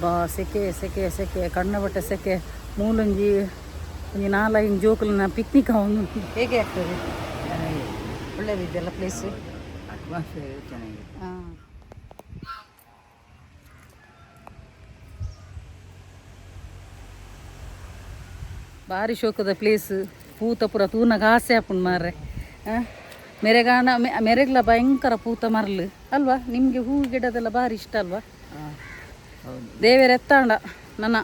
ಬಾ ಸೆಕೆ ಸೆಕೆ ಸೆಕೆ ಕಣ್ಣ ಬಟ್ಟೆ ಸೆಕೆ ಮೂಲೊಂಜಿ ಒಂಜಿ 4-5 ಜೋಕುಲನ್ನ ಪಿಕ್ನಿಕ್ ಅವನು ಹೇಗೆ ಆಗ್ತದೆ? ಒಳ್ಳೆದಿದೆಯಲ್ಲ ಪ್ಲೇಸು? ಅಟ್ಮಾಸ್ಫಿಯರ್ ಚೆನ್ನಾಗಿದೆ. ಹಾಂ, ಭಾರಿ ಶೋಕದ ಪ್ಲೇಸ್. ಪೂತ ಪೂರ ತೂನಾಗ ಆಸೆ ಆಪುಂಡು ಮಾರ್ರೆ. ಮೆರೆಗಾಣ ಮೆರೆಗ್ಲ ಭಯಂಕರ ಪೂತ ಮರಲು ಅಲ್ವಾ? ನಿಮಗೆ ಹೂ ಗಿಡದೆಲ್ಲ ಭಾರಿ ಇಷ್ಟ ಅಲ್ವಾ? ದೇವರ ಎತ್ತಾಂಡ ನನ್ನ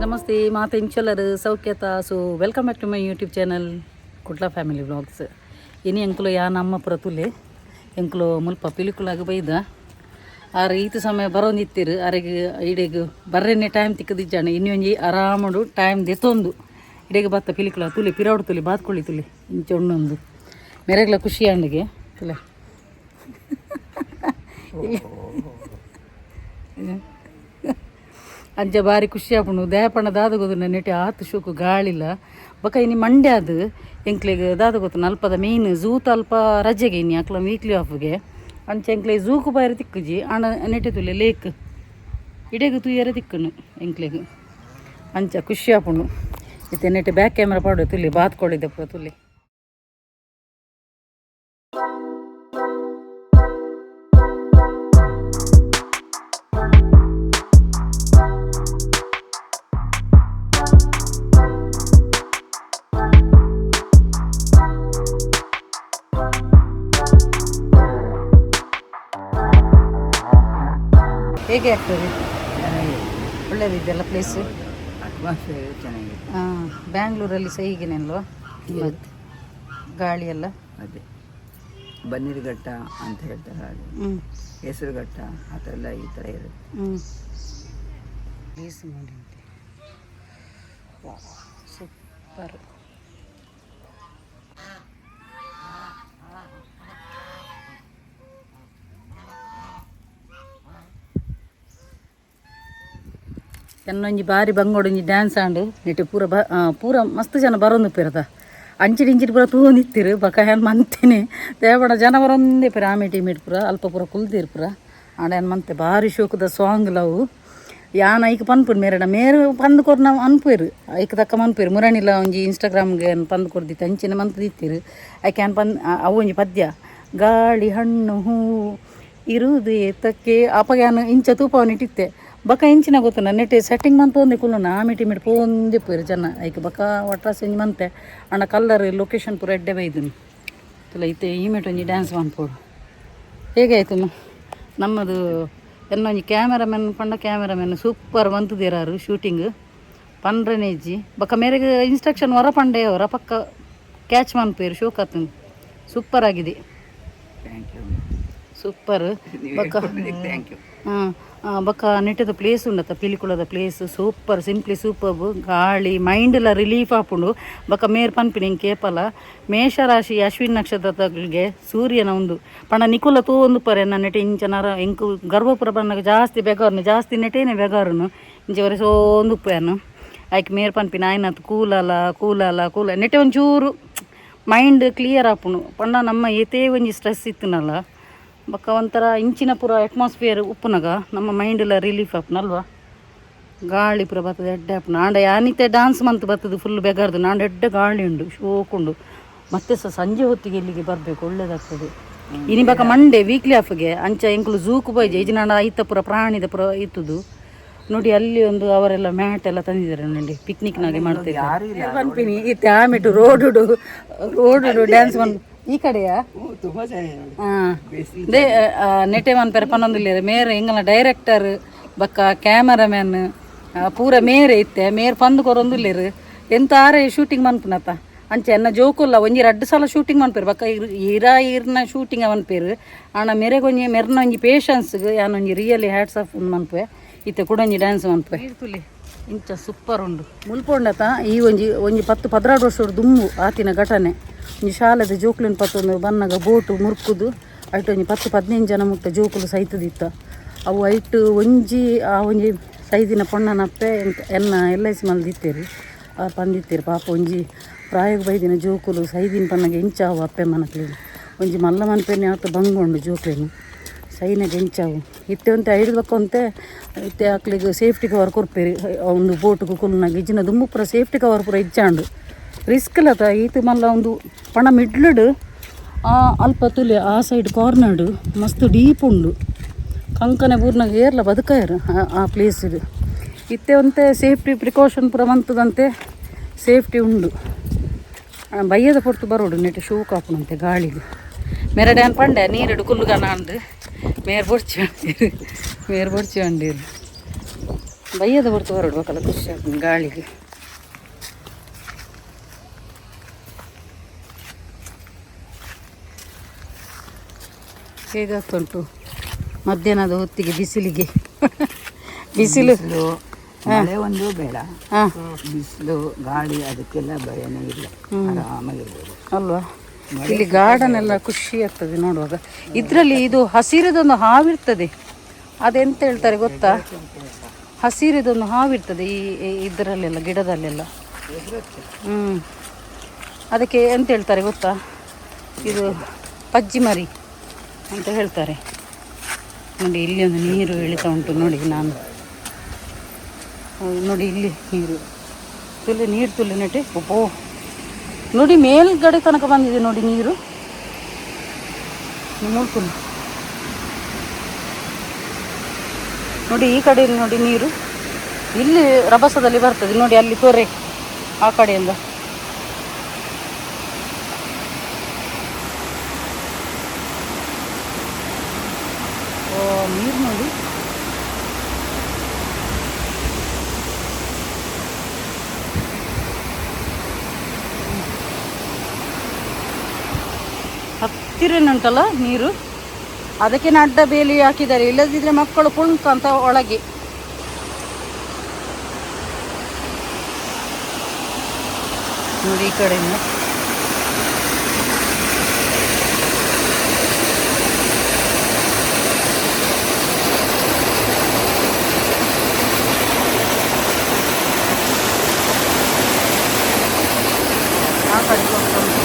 ನಮಸ್ತೆ ಮಾತೆ ಇಂಚಲರು ಸೌಖ್ಯತ. So welcome back to my YouTube channel Kudla family vlogs. ಇನಿ ಎಂಕ್ಲು ಯಾ ನಮ್ಮ ಪುರ ತುಲೆ ಎಂಕ್ಲು ಮುಲ್ಪ ಪಿಲಿಕುಲಾಗ ಬೈದ ಆರು ಈತ ಸಮಯ ಬರೋಂದಿತ್ತಿರು ಅರೆಗೆ ಇಡೆಗೆ ಬರ್ರೆನೆ ಟೈಮ್ ತಿಕ್ಕದಿಜ್ಜಾನೆ ಇನ್ನೊಂಜಿ ಆರಾಮಡು ಟೈಮ್ ದೆತ್ತೊಂದು ಇಡೆಗೆ ಬತ್ತ ಪಿಲಿಕುಲ ತುಲಿ ಪಿರಾವಡು ತುಲಿ ಬಾತ್ಕೊಳ್ಳಿ ತುಲಿ ಇಂಚೆ ಒಣ್ಣೊಂದು ಮೆರೆಗ್ಲ ಖುಷಿ ಅಂಡಿಗೆ ತುಲೆ ಅಂಚ ಭಾರಿ ಖುಷಿ ಆಪುಂಡು ದೇಪಣ್ಣ ದಾದ ಗೊತ್ತು ನೆಟ್ಟಿ ಆತು ಶೋಕು ಗಾಳಿಲ್ಲ ಬಕ ಇನಿ ಮಂಡ್ಯ ಅದು ಎಂಕ್ಲೆಗೆ ದಾದ ಗೊತ್ತು ನಲ್ಪದ ಮೇಯ್ನ್ ಝೂತ್ ಅಲ್ಪ ರಜೆಗೆ ಇನಿ ಅಕ್ಲ ವೀಕ್ಲಿ ಆಫ್ಗೆ ಅಂಚೆ ಎಂಕ್ಲೆ ಝೂಕು ಬಾರಿ ತಿಕ್ಕುಜಿ ಅಣ್ಣ ನೆಟ್ಟೆ ತುಲೆ ಲೇಕ್ ಇಡೆಗೆ ತುಯ್ಯರ ತಿಕ್ಕನು ಎಂಕ್ಲೆಗೆ ಅಂಚ ಖುಷಿ ಆಪುಂಡು ಇತ್ತೆ ನೆಟ್ಟೆ ಬ್ಯಾಕ್ ಕ್ಯಾಮ್ರಾ ಪಾಡು ತುಲಿ ಬಾತ್ಕೊಳಿದ್ದೆ ಪುರ ತುಲಿ. ಹೇಗೆ ಆಗ್ತದೆ? ಒಳ್ಳೆದಿದೆಯಲ್ಲ ಪ್ಲೇಸು? ಅಟ್ಮಾಸ್ಫಿಯರ್ ಚೆನ್ನಾಗಿದೆ. ಹಾಂ, ಬ್ಯಾಂಗ್ಳೂರಲ್ಲಿ ಸಹ ಹೀಗೇನೆ ಅಲ್ವಾ? ಗಾಳಿ ಎಲ್ಲ ಅದೇ ಬನ್ನೀರುಘಟ್ಟ ಅಂತ ಹೇಳ್ತಾರೆ ಹಾಗೆ, ಹೆಸರುಘಟ್ಟ ಆ ಥರ ಎಲ್ಲ ಈ ಥರ ಇರುತ್ತೆ. ಪ್ಲೇಸ್ ನೋಡಿ ಸೂಪರ್. ಎನ್ನೊಂಜಿ ಬಾರಿ ಬಂಗೋಡೊಂಜಿ ಡ್ಯಾನ್ಸ್ ಆಂಡು ನೆಟ್ಟು ಪೂರ ಮಸ್ತ್ ಜನ ಬರೋಂದು ಪೇರದ ಅಂಚಿಡಿ ಇಂಚಿಡಿ ಪೂರ ತೂಂದಿತ್ತಿರು ಬಕ ಏನು ಮಂತೇನೆ ದೇವಡ ಜನ ಬರೋಂದೇ ಪೇರ ಆಮೇಟ್ ಇಮೇಟ್ ಪೂರ ಅಲ್ಪ ಪೂರ ಕುಲ್ದಿರು ಪೂರ ಆಡ ಏನು ಮಂತೆ ಭಾರಿ ಶೋಕದ ಸಾಂಗ್ ಲವು ಯಾನ ಐಕ್ ಪನ್ಪುರು ಮೇರು ಪಂದು ಕೊರು ನಾವು ಅನ್ಪೇರು ಐಕ್ ತಕ್ಕ ಮನ್ಪೇರು ಮುರಣಿಲ್ಲ ಒಂಜಿ ಇನ್ಸ್ಟಾಗ್ರಾಮ್ಗೆ ಪಂದು ಕೊಡ್ದಿತ್ತು ಅಂಚಿನ ಮಂತ್ ದಿತ್ತಿರು ಐಕೆ ಏನು ಅವು ಒಂಜಿ ಪದ್ಯ ಗಾಳಿ ಹಣ್ಣು ಹೂ ಇರುವುದು ಏತಕ್ಕೆ ಅಪಗ್ಯಾನ ಇಂಚ ತೂಪವನ್ನಿಟ್ಟಿತ್ತೆ ಬಕ ಇಂಚಿನ ಗೊತ್ತುನ ನೆಟ್ಟೆ ಸೆಟ್ಟಿಂಗ್ ಮಂತ್ ಒಂದೇ ಕುಲ್ಲುನ ಆಮೇಟ್ ಇಮೇಟ್ ಪೋಂದೆ ಪೋಯ್ರು ಜನ ಐಕೆ ಬಕ ಒಟ್ರಾಸಿ ಒಂಜಿ ಮಂತೆ ಅಣ್ಣ ಕಲ್ಲರ್ ಲೊಕೇಶನ್ ಪೂರ ಎಡ್ಡೆ ಬೈದನು ತುಲ ಇತ್ತೆ ಇಮೇಟ್ ಒಂಜಿ ಡ್ಯಾನ್ಸ್ ಮಾಡ್ಪೋಡು. ಹೇಗಾಯ್ತು ನಮ್ಮದು ಎನ್ನೊಂಜಿ ಕ್ಯಾಮೆರಾಮೆನ್ ಸೂಪರ್ ಬಂತುದಿರಾರು ಶೂಟಿಂಗ್ ಪಂಡ್ರನೇಜಿ ಬಕ ಮೇರೆಗೆ ಇನ್ಸ್ಟ್ರಕ್ಷನ್ ಹೊರ ಪಂಡೆ ಅವರ ಪಕ್ಕ ಕ್ಯಾಚ್ ಮನ್ಪೇರು ಶೋಕಾತು ಸೂಪರ್ ಆಗಿದೆ. ಥ್ಯಾಂಕ್ ಯು ಸೂಪರ್ ಬಕ. Thank you. ಹಾಂ ಬಕ ನೆಟ್ಟದ ಪ್ಲೇಸ್ ಉಂಡತ್ತ ಪಿಲಿಕುಳದ ಪ್ಲೇಸ್ ಸೂಪರ್ ಸಿಂಪ್ಲಿ ಸೂಪರ್ ಗಾಳಿ ಮೈಂಡೆಲ್ಲ ರಿಲೀಫ್ ಆಪುಂಡು ಬಕ ಮೇರ್ ಪನ್ಪಿನ ಹಿಂಗೆ ಕೇಪಲ ಮೇಷರಾಶಿ ಅಶ್ವಿನ್ ನಕ್ಷತ್ರಗಳಿಗೆ ಸೂರ್ಯನ ಒಂದು ಪಣ ನಿಕುಲ ತೋಂದು ಪರೆ ನನ್ನ ನೆಟೆ ಇಂಚನರ ಎಂಕು ಗರ್ಭಪುರ ಬಣ್ಣಗೆ ಜಾಸ್ತಿ ಬೆಗಾರ್ನು ಜಾಸ್ತಿ ನೆಟೇನೆ ಬೆಗಾರುನು ಇಂಚವರೆ ಸೋಂದು ಉಪ್ಪೇನು ಆಯ್ಕೆ ಮೇರ್ ಪನ್ಪಿನ ಆಯ್ನತ್ತು ಕೂಲ ನೆಟೆ ಒಂಚೂರು ಮೈಂಡ್ ಕ್ಲಿಯರ್ ಆಪುಂಡು ಪಂಡ ನಮ್ಮ ಏತೇ ಒಂಜಿ ಸ್ಟ್ರೆಸ್ ಇತ್ತನಲ್ಲ ಬಕ್ಕ ಒಂಥರ ಇಂಚಿನ ಪೂರ ಅಟ್ಮಾಸ್ಫಿಯರ್ ಉಪ್ಪುನಾಗ ನಮ್ಮ ಮೈಂಡ್ ಎಲ್ಲ ರಿಲೀಫ್ ಆಪ್ನಲ್ವಾ? ಗಾಳಿ ಪೂರ ಬರ್ತದೆ ಎಡ್ಡೆ ಆಪುನ ಆಂಡ ಯಾನಿತ್ತೆ ಡಾನ್ಸ್ ಮಂತ್ ಬರ್ತದೆ ಫುಲ್ ಬೆಗಾರ್ದು ನಾಂಡ ಎಡ್ಡೆ ಗಾಳಿ ಉಂಡು ಶೋಕುಂಡು ಮತ್ತೆ ಸಂಜೆ ಹೊತ್ತಿಗೆ ಇಲ್ಲಿಗೆ ಬರಬೇಕು ಒಳ್ಳೇದಾಗ್ತದೆ. ಇನಿ ಬಕ ಮಂಡೇ ವೀಕ್ಲಿ ಆಫ್ಗೆ ಅಂಚ ಎಂಕ್ಲು ಝೂಕು ಬೈಜೆ ಇದು ನಾಡ ಐತ ಪೂರ ಪ್ರಾಣಿದ ಪೂರ ಇತ್ತದು ನೋಡಿ ಅಲ್ಲಿ ಒಂದು ಅವರೆಲ್ಲ ಮ್ಯಾಟ್ ಎಲ್ಲ ತಂದಿದ್ದಾರೆ ನೋಡಿ ಪಿಕ್ನಿಕ್ನಾಗೆ ಮಾಡ್ತಾರೆ ಪನ್ಪಿನಿ ಇತ್ತೆ ಆಮೇಟು ರೋಡು ಡ್ಯಾನ್ಸ್ ಬಂದು ಈ ಕಡೆಯಾ ಹಾಂ ನೆಟೆ ಮನ್ಪೇರೆ ಪನ್ನೊಂದಿಲ್ಲ ಮೇರೆ ಎಂಗಲ ಡೈರೆಕ್ಟರ್ ಬಕ್ಕ ಕ್ಯಾಮರಾಮ್ಯಾನ್ ಪೂರ ಮೇರೆ ಇತ್ತೆ ಮೇರ್ ಪಂದು ಕೊರೊಂದುಲ್ಲೇರು ಎಂತ ಆರೆ ಶೂಟಿಂಗ್ ಮನ್ಪುನತ್ತ ಅಂಚೆ ಎನ್ನ ಜೋಕುಲ್ಲ ಒಂಜಿ 2 ಸಲ ಶೂಟಿಂಗ್ ಮನ್ಪೇರು ಬಕ್ಕ ಇರ್ನ ಶೂಟಿಂಗ್ ಮನ್ಪೇರು ಆಣ ಮೆರೆಗೊಂಜಿ ಮೆರ್ನ ಒಂಜಿ ಪೇಷನ್ಸ್ಗೆ ಯಾನೊಂಜಿ ರಿಯಲಿ ಹ್ಯಾಟ್ಸ್ ಆಫ್ ಮನ್ಪೆ ಇತ್ತೆ ಕೂಡೊಂಜಿ ಡ್ಯಾನ್ಸ್ ಮನ್ಪೆ ತುಲಿ ಇಂಚ ಸೂಪರ್ ಉಂಡು ಮುಲ್ಪೊಂಡತ ಈ ಒಂಜಿ 10-16 ವರ್ಷದ ದುಂಬು ಆತಿನ ಘಟನೆ ಒಂಜಿ ಶಾಲೆದ ಜೋಕುಲಿನ ಪತ್ತೊಂದು ಬನ್ನಗ ಬೋಟು ಮುರ್ಕುದು ಐಟು ಒಂಜಿ 10-15 ಜನ ಮುಟ್ಟ ಜೋಕುಲು ಸೈತದಿತ್ತ ಅವು ಐಟು ಒಂಜಿ ಸೈದಿನ ಪೊಣ್ಣನಪ್ಪೆ ಎನ್ನ LIC ಮಲ್ದಿತ್ತೇರು ಅವ್ರು ಪಂದಿತ್ತೇರು ಪಾಪ ಒಂಜಿ ಪ್ರಾಯೋಗ ಬೈದಿನ ಜೋಕುಲು ಸೈದಿನ ಪನ್ನಗೆ ಎಂಚಾವು ಅಪ್ಪೆ ಮನಕ್ಲೇನು ಒಂಜಿ ಮಲ್ಲ ಮನ್ಪೆನೆ ಆತ ಬಂಗೊಂಡು ಜೋಕ್ಲೇನು ಸೈನಾಗ ಎಂಚಾವು ಇತ್ತೆ ಒಂತೆ ಐದು ಬಕ್ಕೊಂತೆ ಇತ್ತೆ ಆಕ್ಲಿಗೆ ಸೇಫ್ಟಿ ಕವರ್ ಕೊರ್ಪೇರಿ ಒಂದು ಬೋಟ್ಗೂ ಕುಲ್ನಾಗ ಇಜ್ಜಿನ ದುಮ್ಮು ಪೂರ ಸೇಫ್ಟಿ ಕವರ್ ಪೂರ ಇಜ್ಜಾಂಡು ರಿಸ್ಕ್ ಲತ ಈತ ಮಲ್ಲ ಒಂದು ಪಣ ಮಿಡ್ಲಡು ಅಲ್ಪ ತುಲೆ ಆ ಸೈಡ್ ಕಾರ್ನರ್ಡು ಮಸ್ತ್ ಡೀಪ್ ಉಂಡು ಕಂಕನೆ ಪೂರ್ನಾಗ ಏರ್ಲ ಬದುಕಾಯರು ಆ ಪ್ಲೇಸಿಡು ಇತ್ತೆ ಒಂತೆ ಸೇಫ್ಟಿ ಪ್ರಿಕಾಷನ್ ಪೂರ ಮಂತದಂತೆ ಸೇಫ್ಟಿ ಉಂಡು ಬಯ್ಯದ ಪೊರ್ತು ಬರೋಡು ನೆಟ್ಟು ಶೂ ಕಾಪುನಂತೆ ಗಾಳಿಗೆ ಮೆರಡೆ ಅನ್ಪಂಡೆ ನೀರಿಡು ಕುಲ್ಲುಗನ ಅಂಡು ಮೇರ್ ಬೊಡ್ಚಿ ಅಂಡೀರು ಬಯ್ಯದ ಪೊರ್ತು ಬರೋಡು ಬೇಕಲ್ಲ ಖುಷಿ ಆಗ್ತದೆ ಗಾಳಿಗೆ. ಹೇಗಾಗ್ತುಂಟು ಮಧ್ಯಾಹ್ನದ ಹೊತ್ತಿಗೆ ಬಿಸಿಲಿಗೆ ಬಿಸಿಲು ಮಳೆ ಒಂದು ಬೇಡ, ಬಿಸಿಲು ಗಾಳಿ ಅದಕ್ಕೆಲ್ಲ ಭಯನೇ ಇಲ್ಲ, ಆರಾಮಾಗಿರ್ಬೋದು ಅಲ್ವಾ. ಇಲ್ಲಿ ಗಾರ್ಡನ್ ಎಲ್ಲ ಖುಷಿ ಆಗ್ತದೆ ನೋಡುವಾಗ. ಇದರಲ್ಲಿ ಇದು ಹಸಿರದೊಂದು ಹಾವಿರ್ತದೆ, ಅದೆಂತ ಹೇಳ್ತಾರೆ ಗೊತ್ತಾ, ಹಸಿರದೊಂದು ಹಾವಿರ್ತದೆ ಈ ಇದರಲ್ಲೆಲ್ಲ ಗಿಡದಲ್ಲೆಲ್ಲ. ಅದಕ್ಕೆ ಎಂತ ಹೇಳ್ತಾರೆ ಗೊತ್ತಾ, ಇದು ಪಜ್ಜಿ ಮರಿ ಅಂತ ಹೇಳ್ತಾರೆ. ನೋಡಿ ಇಲ್ಲಿ ಒಂದು ನೀರು ಇಳಿತಾ ಉಂಟು ನೋಡಿ. ನಾನು ನೋಡಿ ಇಲ್ಲಿ ನೀರು ತುಲೆ ನೆಟ್ಟೆ ಓ ನೋಡಿ ಮೇಲ್ಗಡೆ ತನಕ ಬಂದಿದೆ ನೋಡಿ ನೀರು. ನೋಡ್ಕೊಂಡು ನೋಡಿ ಈ ಕಡೆ ನೋಡಿ ನೀರು ಇಲ್ಲಿ ರಭಸದಲ್ಲಿ ಬರ್ತದೆ ನೋಡಿ, ಅಲ್ಲಿ ತೊರೆ ಆ ಕಡೆಯಿಂದ. ನೀರು ನೋಡಿ ಹತ್ತಿರನುಂಟಲ್ಲ ನೀರು, ಅದಕ್ಕೆ ಅಡ್ಡ ಬೇಲಿ ಹಾಕಿದ್ದಾರೆ, ಇಲ್ಲದಿದ್ರೆ ಮಕ್ಕಳು ಪುಣ್ಕ ಅಂತ ಒಳಗೆ. ನೋಡಿ ಈ ಕಡೆಯಿಂದ ಆ ಕಡೆ ಹೋಗ್ತಾ ಉಂಟು.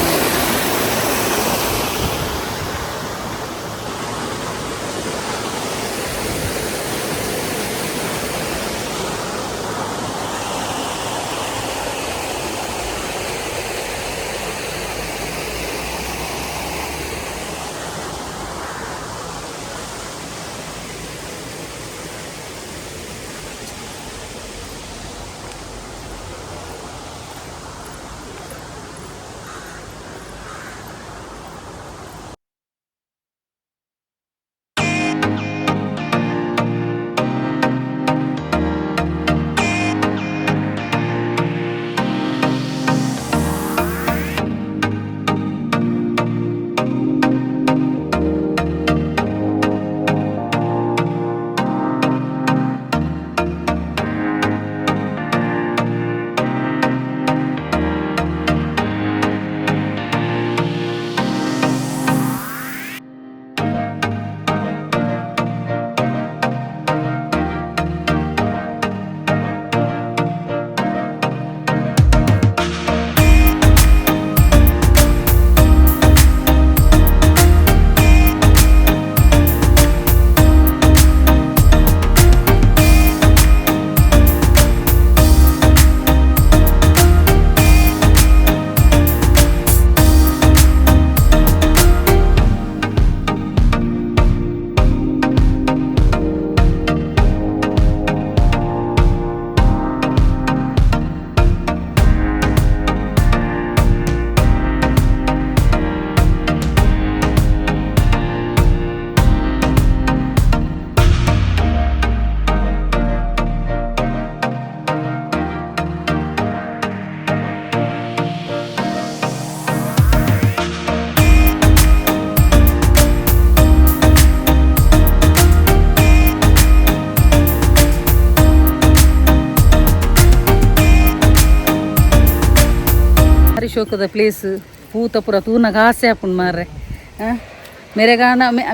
ಶೋಕದ ಪ್ಲೇಸ್ ಪೂತ ಪುರ ತೂನಾಗ ಆಸೆ ಹಾಕೊಂಡು ಮಾರ್ರೆ.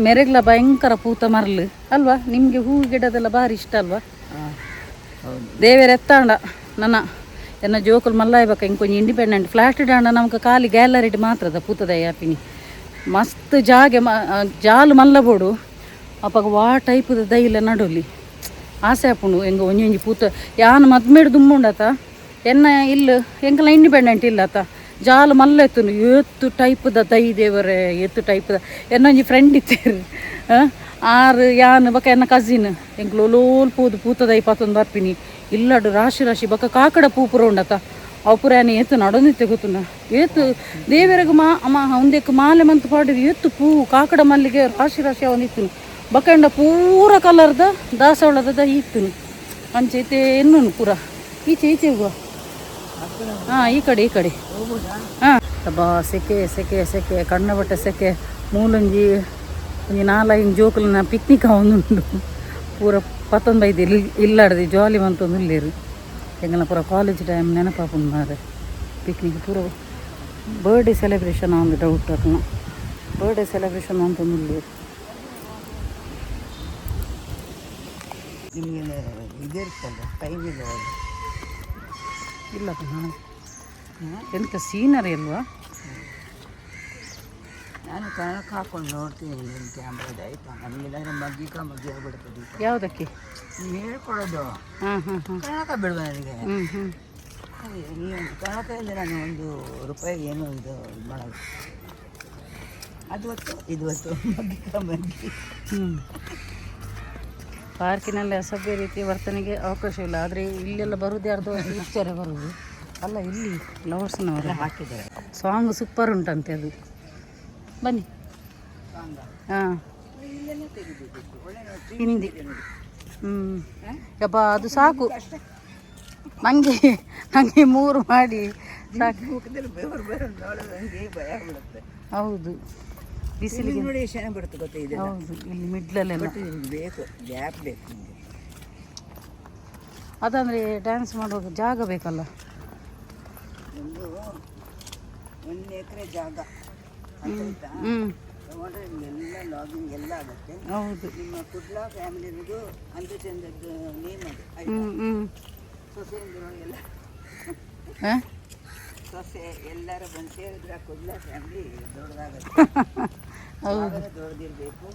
ಮೆರೆಗ್ಲ ಭಯಂಕರ ಪೂತ ಮರಲು ಅಲ್ವಾ. ನಿಮಗೆ ಹೂ ಗಿಡದೆಲ್ಲ ಭಾರಿ ಇಷ್ಟ ಅಲ್ವಾ. ದೇವರ ಎತ್ತಾಂಡ ನನ್ನ ಎನ್ನ ಜೋಕುಲು ಮಲ್ಲಾಯ್ಬೇಕ ಇಂಕೊಂಚ ಇಂಡಿಪೆಂಡೆಂಟ್ ಫ್ಲಾಟ್ ಡಾಂಡ ನಮ್ಗೆ ಖಾಲಿ ಗ್ಯಾಲರಿಟ್ ಮಾತ್ರದ ಪೂತದ ಯಾಪಿನಿ ಮಸ್ತ್ ಜಾಗೆ ಜಾಲು ಮಲ್ಲ ಬೋಡು ಅಪ್ಪಾಗ ವಾ ಟೈಪದ ದೈಲ ನಡೋಲಿ ಆಸೆ ಆಪುಂಡು ಹೆಂಗೆ ಒಂಜಿ ಪೂತ ಯಾನು ಮದ್ಮೇಡು ದುಮ್ಮುಂಡತ ಎನ್ನ ಇಲ್ಲ ಎಂಕಲ ಇಂಡಿಪೆಂಡೆಂಟ್ ಇಲ್ಲತ ಜಾಲು ಮಲ್ಲ ಎತ್ತುಂಡು ಎತ್ತು ಟೈಪದ ದೈ ದೇವರೇ ಎತ್ತು ಟೈಪದ ಎನ್ನೊಂಜಿ ಫ್ರೆಂಡ್ ಇತ್ತೇರು ಆರು ಯಾನು ಬಕ ಎನ್ನ ಕಸಿನ್ ಎಂಕ್ಲು ಲೋಲ್ ಪೂತದ ಇಪ್ಪತ್ತೊಂದು ಬರ್ಪಿನಿ ಇಲ್ಲಡು ರಾಶಿ ರಾಶಿ ಬಕ ಕಾಕಡ ಪೂಪುರ ಉಂಡತ ಅಪುರ ಏನ ಏತು ನಡೋನಿತ್ತೆ ಗೊತ್ತುಂಡ ಏತು ದೇವರಿಗೆ ಒಂದಕ್ಕೆ ಮಾಲೆ ಮಂತ್ ಪಾಡಿರಿ ಎತ್ತು ಪೂ ಕಾಕಡ ಮಲ್ಲಿಗೆ ರಾಶಿ ರಾಶಿ ಅವನಿತ್ತು ಬಕಂಡ ಪೂರ ಕಲರ್ದ ದಾಸವಾಳದ ಇತ್ತು ಅಂಚೈತೆ ಎನ್ನು ಪೂರ ಈಚೆ ಹೋಗುವ ಹಾಂ ಈ ಕಡೆ ಹಾಂ ಬಾ ಸೆಕೆ ಕಣ್ಣ ಬಟ್ಟೆ ಸೆಕೆ ಮೂಲಂಜಿ ಒಂಜಿ 4-5 ಜೋಕುಲನ ಪಿಕ್ನಿಕ್ ಅವನುಂಡು ಪೂರ 15 ಇಲ್ಲಾಡ್ದು ಜಾಲಿ ಮಂತೊಂದು ಇಲ್ಲೇರು ಎಂಗಲ ಪೂರ ಕಾಲೇಜ್ ಟೈಮ್ ನೆನಪಾಪುಂಡು ಮಾರೆ ಪಿಕ್ನಿಕ್ ಪೂರ ಬರ್ಡೇ ಸೆಲೆಬ್ರೇಷನ್ ಒಂದು ಡೌಟ್ ಅಕ್ಕ ಬರ್ಡೇ ಸೆಲೆಬ್ರೇಷನ್ ಅಂತೊಂದು ಇಲ್ಲೇರು ನಿಮಗೆ ಇದಿರ್ತಲ್ಲ ಟೈಮ್ ಇಲ್ಲ ಇಲ್ಲ ಎಂತ ಸೀನರಿ ಅಲ್ವಾ ನಾನು ಕಣಕ್ಕೆ ಹಾಕೊಂಡು ನೋಡ್ತೀನಿ ನಿಮ್ಮ ಕ್ಯಾಮ್ರಾದ ಆಯಿತಾ ನಮಗೆಲ್ಲಾದ್ರೆ ಮಗ್ಗಿ ಆಗ್ಬಿಡ್ತದೆ ಯಾವುದಕ್ಕೆ ನೀವು ಹೇಳ್ಕೊಡೋದು ಹಾಂ ಕಣಕ ಬಿಡುವ ನನಗೆ ಹ್ಞೂ ನೀವು ಕಣಕ ಇಲ್ಲದೆ ನಾನು ₹1 ಏನೋ ಇದು ಮಾಡೋದು ಅದು ಹೊತ್ತು ಇದು ಹೊತ್ತು ಮಗ್ಗಿ ಪಾರ್ಕಿನಲ್ಲಿ ಅಸಭ್ಯ ರೀತಿಯ ವರ್ತನೆಗೆ ಅವಕಾಶವಿಲ್ಲ ಆದರೆ ಇಲ್ಲೆಲ್ಲ ಬರುವುದು ಯಾರ್ದೋ ಪಿಕ್ಚರೇ ಬರುವುದು ಅಲ್ಲ ಇಲ್ಲಿ ಲವರ್ಸ್ನವರೆಲ್ಲ ಹಾಕಿದ್ದಾರೆ ಸಾಂಗ್ ಸೂಪರ್ ಉಂಟಂತೆ ಅದು ಬನ್ನಿ ಹಾಂ ಹಿಂದಿ ಯಪ್ಪ ಅದು ಸಾಕು ನನಗೆ 3 ಮಾಡಿ ಸಾಕು ಭಯ ಬಿಡುತ್ತೆ ಹೌದು ಬಿಸಿಲಿಗೆ ನೋಡಿ ಎಷ್ಟು ಚೆನ್ನಾಗಿ ಬರುತ್ತೆ ಗೊತ್ತಾ ಇದೆ ಹೌದು ಇಲ್ಲಿ ಮಿಡ್ಲಲ್ಲೆಲ್ಲ ಬೇಕು ಗ್ಯಾಪ್ ಬೇಕು ನಿಮಗೆ ಅದಂದರೆ ಡ್ಯಾನ್ಸ್ ಮಾಡುವಾಗ ಜಾಗ ಬೇಕಲ್ಲ ಒಂದು ಎಕರೆ ಜಾಗ ತಗೊಂಡ್ರೆ ನಿಮ್ಗೆಲ್ಲ ಲಾಗಿಂಗ್ ಎಲ್ಲ ಆಗುತ್ತೆ ಹೌದು ನಿಮ್ಮ ಕುಡ್ಲಾ ಫ್ಯಾಮಿಲಿಗೂ ಅಂದ ಚಂದದ್ದು ನೇಮ್ ಅದು ಸೊಸೆಯಂದಿರೋ ಎಲ್ಲ ಸೊಸೆ ಎಲ್ಲರೂ ಬಂದು ಸೇರಿದ್ರೆ ಕುಡ್ಲಾ ಫ್ಯಾಮಿಲಿ ದೊಡ್ಡದಾಗುತ್ತೆ ದೊಡ್ಡದಿರಬೇಕು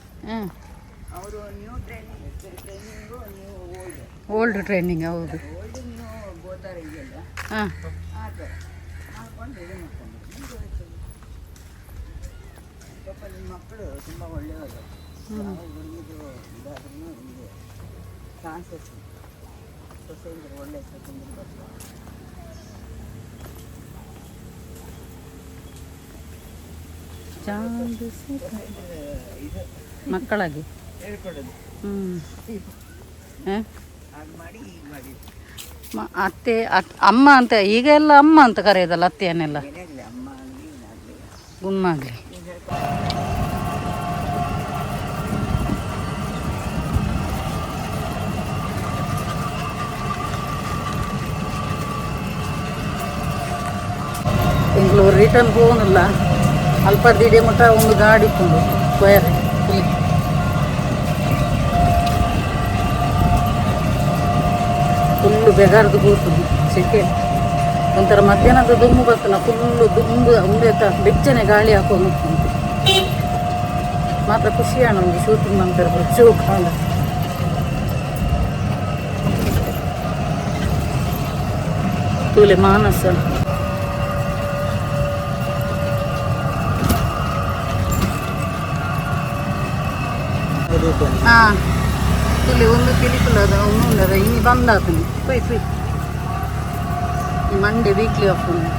ಅವರು ನ್ಯೂ ಟ್ರೈನಿಂಗು ನೀವು ಓಲ್ಡ್ ಟ್ರೈನಿಂಗ್ ಹೌದು ಓಲ್ಡ್ ನೀವು ಗೋತಾರ ಇದೆಯಲ್ಲ ಆ ಥರ ಮಾಡ್ಕೊಂಡು ಇದು ಮಾಡ್ಕೊಂಡು ಪಾಪ ನಿಮ್ಮ ಮಕ್ಕಳು ತುಂಬ ಒಳ್ಳೆಯವರು ಹುಡುಗಿದು ಇದಾದ್ರೂ ನಿಮಗೆ ಚಾನ್ಸಸ್ ಸೊಸೆಯಿಂದ ಒಳ್ಳೆ ಸೊಸೆಯಿಂದ ಬರ್ತಾರೆ ಮಕ್ಕಳಾಗಿ ಹೇಳ್ಕೊಡೋದು ಹಾಗೆ ಮಾಡಿ ಹೀಗೆ ಮಾಡಿ ಅತ್ತೆ ಅಮ್ಮ ಅಂತ ಈಗ ಎಲ್ಲ ಅಮ್ಮ ಅಂತ ಕರೆಯೋದಲ್ಲ ಅತ್ತೆಯನ್ನೆಲ್ಲ ಅಮ್ಮ ಆಗಲಿ ಗುಮ್ಮಾಗಲಿ ಬೆಂಗಳೂರು ರಿಟರ್ನ್ ಹೋಗೋನಲ್ಲ ಅಲ್ಪರ್ದಿಡೆ ಮಟ್ಟ ಒಂದು ಗಾಡಿ ಇತ್ತು ಸ್ಕ್ವೇರ್ ಫುಲ್ಲು ಬೆಗಾರ್ದು ಕೂತುದು ಸೆಕೆ ಒಂಥರ ಮಧ್ಯಾಹ್ನದ ದುಮ್ಮು ಬರ್ತಲ್ಲ ಫುಲ್ಲು ಉಂಬೆ ಬೆಚ್ಚನೆ ಗಾಳಿ ಹಾಕೊಂಡು ಮಾತ್ರ ಖುಷಿಯಾಣ ಒಂದು ಶೂಟಿಂಗ್ ಮಾಡ್ತಾರೆ ಶೂ ಕಾಲ ತೂಲೆ ಮಾನಸ ಹಾಂ ತುಳಿ ಒಂದು ಪಿಲಿಕುಲ ಅದ ಒಂದೊಂದದ ಇನ್ನು ಬಂದಾತನಿ ಪೊಯ್ ಮಂಡೇ ವೀಕ್ಲಿ ಆಫ್ ಉಂಟು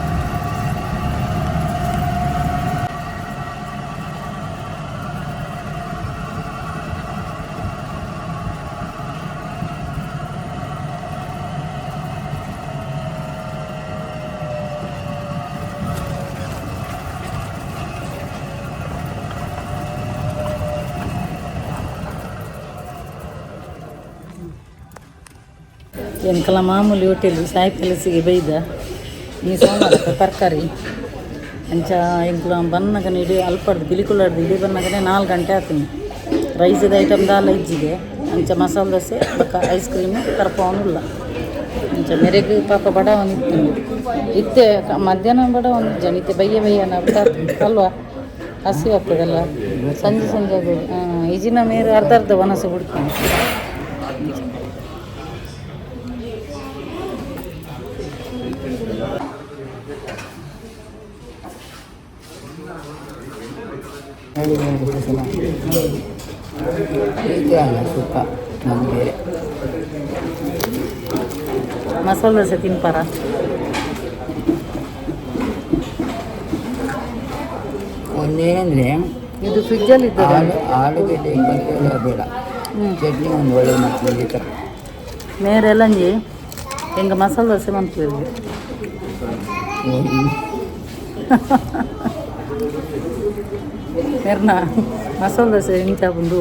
ಎಂಕಲ ಮಾಮೂಲಿ ಹೋಟೆಲ್ ಸಾಯಿ ಕೆಲಸಿಗೆ ಬೈದ ಈ ಸೋಮವಾರ ತರಕಾರಿ ಅಂಚ ಎಂಕಲ ಬನ್ನಗನ ಇಡೀ ಅಲ್ಪಡ್ದು ಬಿಲಿಕುಲಾಡ್ದು ಇಡೀ ಬನ್ನಗನೆ 4 ಗಂಟೆ ಆಗ್ತೀನಿ ರೈಸದ ಐಟಮ್ ದಾಲ ಇಜ್ಜಿಗೆ ಅಂಚ ಮಸಾಲೆ ದೋಸೆ ಬಕ್ಕ ಐಸ್ ಕ್ರೀಮು ತರಪವನಿಲ್ಲ ಅಂಚ ಮೆರೆಗ್ ಪಾಪ ಬಡ ಒಂದಿತ್ತು ಇತ್ತೆ ಮಧ್ಯಾಹ್ನ ಬಡ ಒಂದು ಜನ ಇತ್ತೆ ಬಯ್ಯನ ಅಲ್ವಾ ಹಸಿ ಆಗ್ತದಲ್ಲ ಸಂಜೆ ಆಗೋದು ಈಜಿನ ಮೇರೆ ಅರ್ಧ ವನಸು ಬಿಡ್ತಾನೆ ಸುಕ್ಕ ನಮಗೆ ಮಸಾಲೆ ದೋಸೆ ತಿನ್ಪಾರ ಒಂದೇನಂದರೆ ಇದು ಫ್ರಿಜ್ಜಲ್ಲಿ ಇದ್ದದ್ದು ಆಲೂಗೆಡ್ಡೆ ಬೇಡ ಚಟ್ನಿ ಒಂದು ಒಳ್ಳೆ ಮಾಡ್ತೀವಿ ಮೇರೆಲ್ಲಂಜಿ ಹೆಂಗೆ ಮಸಾಲೆ ದೋಸೆ ಮಾಡ್ತೀವಿ ಮೇರ್ನ ಮಸಾಲೆ ದೋಸೆ ಇಂಚ ಬಂದು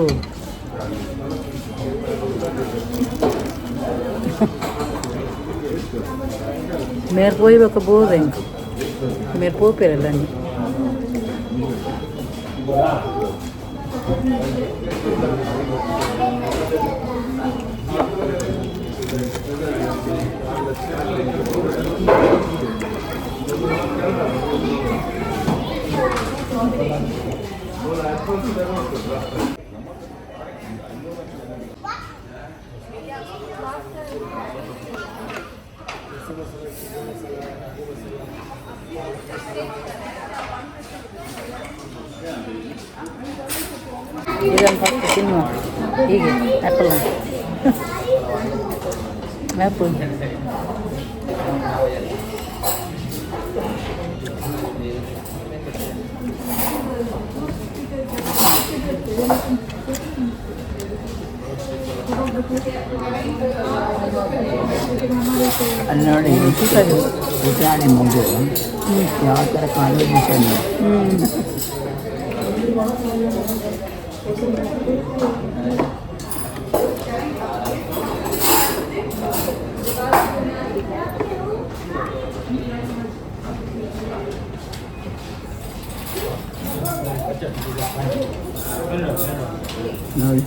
ಮೇರ್ ಪೋಯ್ಬೇಕು ಬೋದ ಹೆಂಗೆ ಮೇರ್ ಪೋಪೇರಲ್ಲ ನೀ ಇದನ್ನು ಫಸ್ಟ್ ತಿನ್ನುವ ಹೀಗೆ ಆ್ಯಪಲ್ ಆ್ಯಪಲ್ ಅಲ್ಲಿ ನೋಡಿ ವಿಚಾರಣೆ ಮುಗಿದು ಯಾವ ಥರ ಕಾನ್ವರ್ಸೇಷನ್ ನೋಡಿ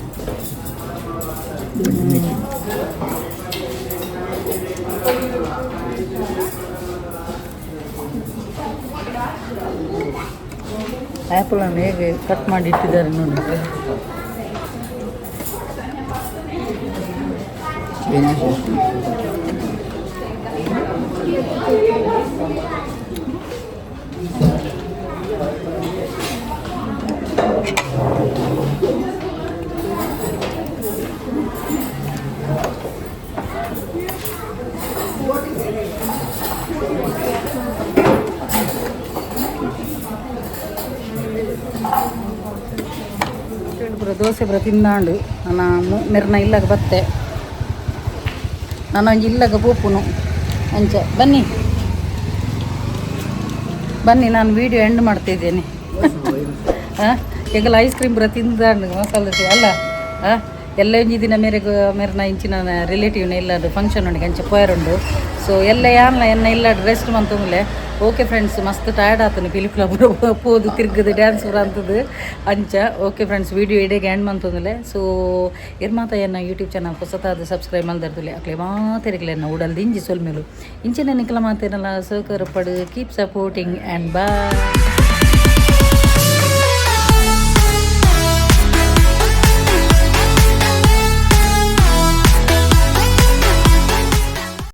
ಆ್ಯಪಲನ್ನು ಹೇಗೆ ಕಟ್ ಮಾಡಿ ಇಟ್ಟಿದ್ದಾರೆ ನೋಡಿ ದೋಸೆ ಬರ ತಿಂದಾಂಡು ನಾನು ಮೆರ್ನ ಇಲ್ಲಾಗ ಬತ್ತೆ ನಾನು ಒಂಜಿ ಇಲ್ಲಾಗ ಪೋಪುನು ಅಂಚ ಬನ್ನಿ ನಾನು ವಿಡಿಯೋ ಎಂಡ್ ಮಾಡ್ತಿದ್ದೇನೆ ಈಗಲ ಐಸ್ ಕ್ರೀಮ್ ಬರ ತಿಂದಾಂಡು ಮಸಾಲೆ ದೋಸೆ ಅಲ್ಲ ಎಲ್ಲ ಒಂಜಿ ದಿನ ಮೆರ್ನ ಇಂಚಿನ ರಿಲೇಟಿವ್ನ ಇಲ್ಲದು ಫಂಕ್ಷನ್ ಉಂಡು ಅಂಚೆ ಪೋಯರುಂಡು ಸೊ ಎಲ್ಲ ಯಾನ್ಲ ಎನ್ನ ಇಲ್ಲಾಡು ರೆಸ್ಟ್ ಮಂತುಂಗ್ಲೆ ಓಕೆ ಫ್ರೆಂಡ್ಸ್ ಮಸ್ತ್ ಟಯರ್ಡ್ ಆತನು ಪಿಲಿಕುಲ ಪೋದು ತಿರ್ಗದು ಡ್ಯಾನ್ಸ್ ಬರ ಅಂತದ್ದು ಅಂಚ ಓಕೆ ಫ್ರೆಂಡ್ಸ್ ವಿಡಿಯೋ ಇಡೀಗೆ ಎಂಡ್ ಮಂತಂದ್ರೆ ಸೊ ಇರ್ಮಾತ ಎನ್ನ ಯೂಟ್ಯೂಬ್ ಚಾನಲ್ ಹೊಸತಾದ ಸಬ್ಸ್ಕ್ರೈಬ್ ಮಾಡ್ದಿರ್ತಲೆ ಅಕ್ಲೆ ಮಾತಿರಕ್ಲೆ ಎನ್ನ ಉಡಲ್ದು ಇಂಜಿ ಸೊಲ್ಮೇಲು ಇಂಚಿನ ನಿಖಲ ಮಾತೇನಲ್ಲ ಸಹಕಾರ ಪಡು ಕೀಪ್ ಸಪೋರ್ಟಿಂಗ್ ಆ್ಯಂಡ್ ಬಾಯ್.